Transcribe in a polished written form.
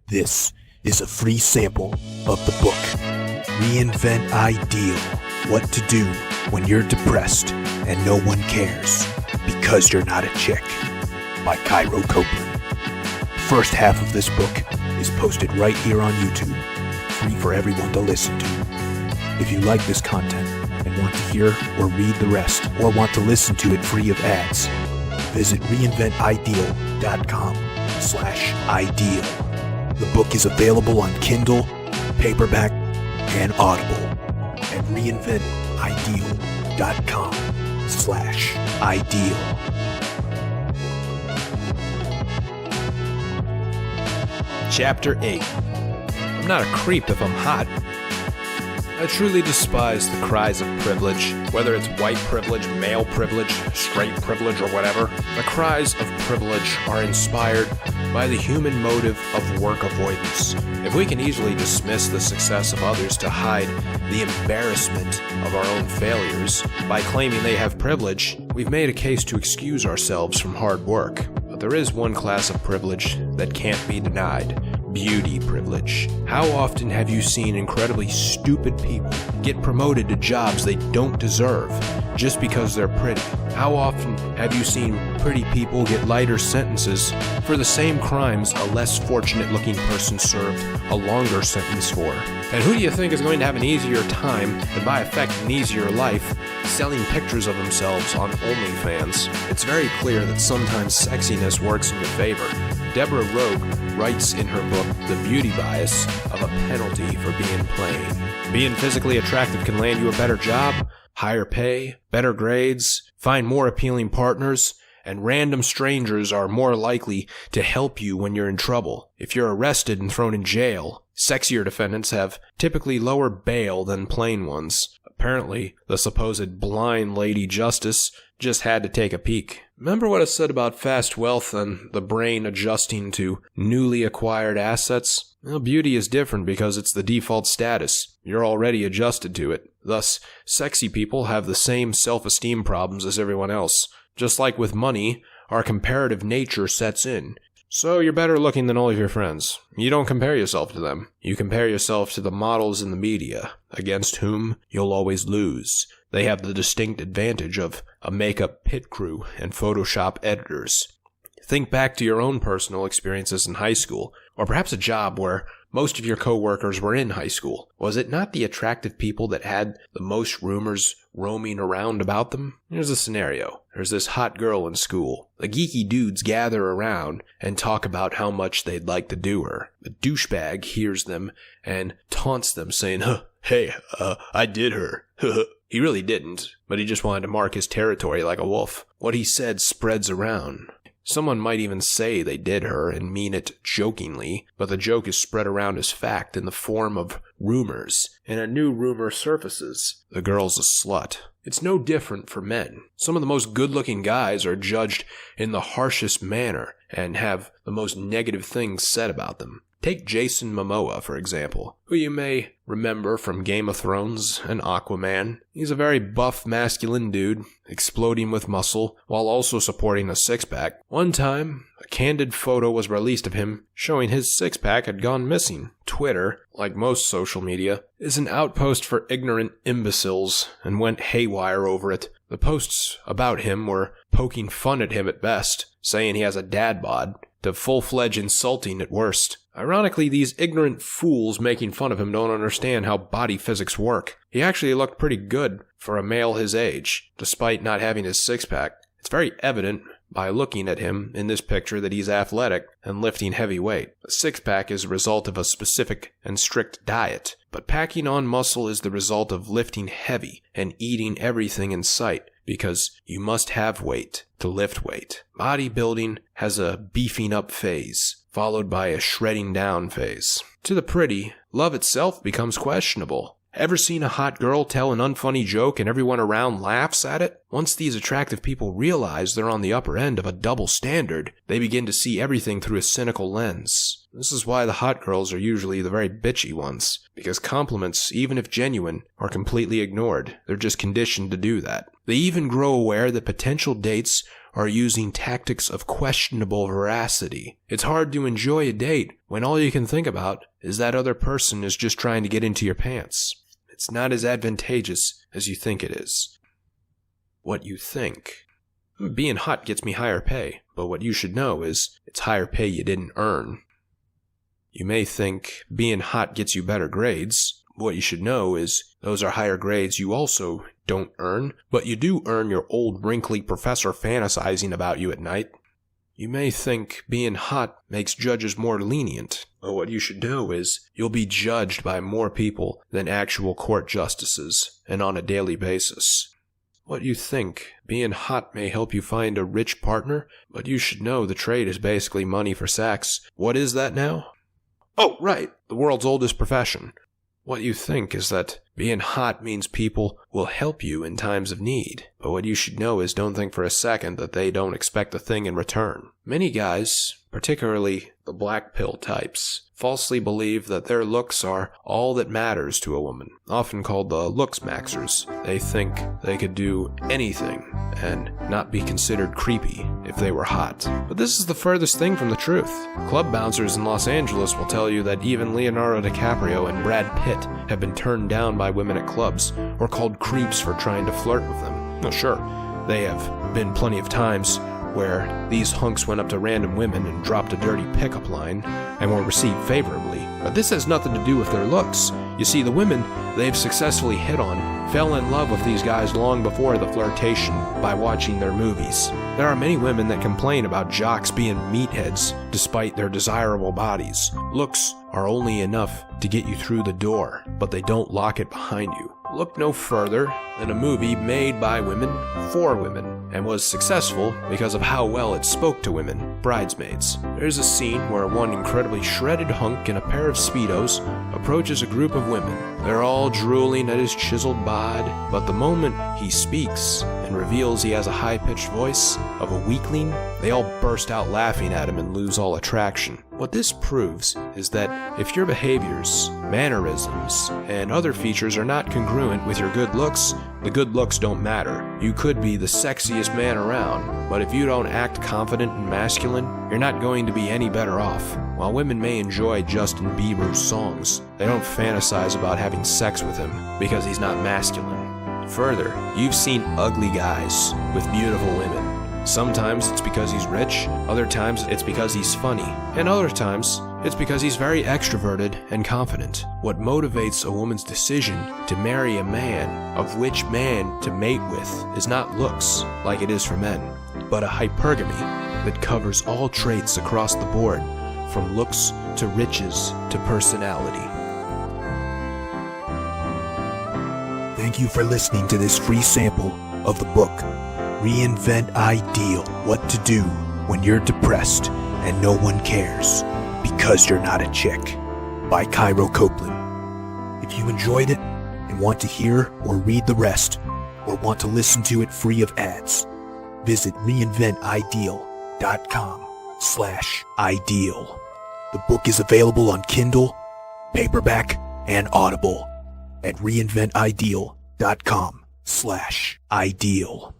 This is a free sample of the book, Reinvent Ideal, What to Do When You're Depressed and No One Cares Because You're Not a Chick, by Cairo Copeland. The first half of this book is posted right here on YouTube, free for everyone to listen to. If you like this content and want to hear or read the rest, or want to listen to it free of ads, visit reinventideal.com/ideal. The book is available on Kindle, paperback, and Audible at reinventideal.com/ideal. Chapter 8. I'm not a creep if I'm hot. I truly despise the cries of privilege, whether it's white privilege, male privilege, straight privilege, or whatever. The cries of privilege are inspired by the human motive of work avoidance. If we can easily dismiss the success of others to hide the embarrassment of our own failures by claiming they have privilege, we've made a case to excuse ourselves from hard work. But there is one class of privilege that can't be denied: beauty privilege. How often have you seen incredibly stupid people get promoted to jobs they don't deserve just because they're pretty? How often have you seen pretty people get lighter sentences for the same crimes a less fortunate looking person served a longer sentence for? And who do you think is going to have an easier time, and by effect an easier life, selling pictures of themselves on OnlyFans? It's very clear that sometimes sexiness works in your favor. Deborah Rogue writes in her book, The Beauty Bias, of a penalty for being plain. Being physically attractive can land you a better job, higher pay, better grades, find more appealing partners, and random strangers are more likely to help you when you're in trouble. If you're arrested and thrown in jail, sexier defendants have typically lower bail than plain ones. Apparently, the supposed blind Lady Justice just had to take a peek. Remember what I said about fast wealth and the brain adjusting to newly acquired assets? Well, beauty is different because it's the default status. You're already adjusted to it. Thus, sexy people have the same self-esteem problems as everyone else. Just like with money, our comparative nature sets in. So you're better looking than all of your friends. You don't compare yourself to them. You compare yourself to the models in the media, against whom you'll always lose. They have the distinct advantage of a makeup pit crew and Photoshop editors. Think back to your own personal experiences in high school, or perhaps a job where most of your coworkers were in high school. Was it not the attractive people that had the most rumors roaming around about them? Here's a scenario. There's this hot girl in school. The geeky dudes gather around and talk about how much they'd like to do her. The douchebag hears them and taunts them, saying, "Hey, I did her." He really didn't, but he just wanted to mark his territory like a wolf. What he said spreads around. Someone might even say they did her and mean it jokingly, but the joke is spread around as fact in the form of rumors, and a new rumor surfaces. The girl's a slut. It's no different for men. Some of the most good-looking guys are judged in the harshest manner and have the most negative things said about them. Take Jason Momoa, for example, who you may remember from Game of Thrones and Aquaman. He's a very buff, masculine dude, exploding with muscle, while also supporting a six-pack. One time, a candid photo was released of him showing his six-pack had gone missing. Twitter, like most social media, is an outpost for ignorant imbeciles and went haywire over it. The posts about him were poking fun at him at best, saying he has a dad bod, to full-fledged insulting at worst. Ironically, these ignorant fools making fun of him don't understand how body physics work. He actually looked pretty good for a male his age, despite not having his six-pack. It's very evident by looking at him in this picture that he's athletic and lifting heavy weight. A six-pack is a result of a specific and strict diet, but packing on muscle is the result of lifting heavy and eating everything in sight, because you must have weight to lift weight. Bodybuilding has a beefing up phase, followed by a shredding down phase. To the pretty, love itself becomes questionable. Ever seen a hot girl tell an unfunny joke and everyone around laughs at it? Once these attractive people realize they're on the upper end of a double standard, they begin to see everything through a cynical lens. This is why the hot girls are usually the very bitchy ones, because compliments, even if genuine, are completely ignored. They're just conditioned to do that. They even grow aware that potential dates are using tactics of questionable veracity. It's hard to enjoy a date when all you can think about is that other person is just trying to get into your pants. It's not as advantageous as you think it is. What you think. Being hot gets me higher pay, but what you should know is it's higher pay you didn't earn. You may think being hot gets you better grades. What you should know is those are higher grades you also don't earn, but you do earn your old wrinkly professor fantasizing about you at night. You may think being hot makes judges more lenient, but what you should know is you'll be judged by more people than actual court justices, and on a daily basis. What you think being hot may help you find a rich partner, but you should know the trade is basically money for sex. What is that now? Oh, right, the world's oldest profession. What you think is that being hot means people will help you in times of need, but what you should know is don't think for a second that they don't expect a thing in return. Many guys, particularly the black pill types, falsely believe that their looks are all that matters to a woman, often called the looks maxers. They think they could do anything and not be considered creepy if they were hot. But this is the furthest thing from the truth. Club bouncers in Los Angeles will tell you that even Leonardo DiCaprio and Brad Pitt have been turned down by women at clubs or called creeps for trying to flirt with them. Well, sure, they have been plenty of times where these hunks went up to random women and dropped a dirty pickup line and were received favorably. But this has nothing to do with their looks. You see, the women they've successfully hit on fell in love with these guys long before the flirtation by watching their movies. There are many women that complain about jocks being meatheads despite their desirable bodies. Looks are only enough to get you through the door, but they don't lock it behind you. Look no further than a movie made by women for women, and was successful because of how well it spoke to women, Bridesmaids. There's a scene where one incredibly shredded hunk in a pair of Speedos approaches a group of women. They're all drooling at his chiseled bod, but the moment he speaks and reveals he has a high-pitched voice of a weakling, they all burst out laughing at him and lose all attraction. What this proves is that if your behaviors, mannerisms, and other features are not congruent with your good looks, the good looks don't matter. You could be the sexiest man around, but if you don't act confident and masculine, you're not going to be any better off. While women may enjoy Justin Bieber's songs, they don't fantasize about having sex with him because he's not masculine. Further, you've seen ugly guys with beautiful women. Sometimes it's because he's rich, other times it's because he's funny, and other times it's because he's very extroverted and confident. What motivates a woman's decision to marry a man, of which man to mate with, is not looks, like it is for men, but a hypergamy that covers all traits across the board, from looks to riches to personality. Thank you for listening to this free sample of the book, Reinvent Ideal, What to Do When You're Depressed and No One Cares Because You're Not a Chick, by Cairo Copeland. If you enjoyed it and want to hear or read the rest, or want to listen to it free of ads, visit reinventideal.com/ideal. The book is available on Kindle, paperback, and Audible at reinventideal.com/ideal.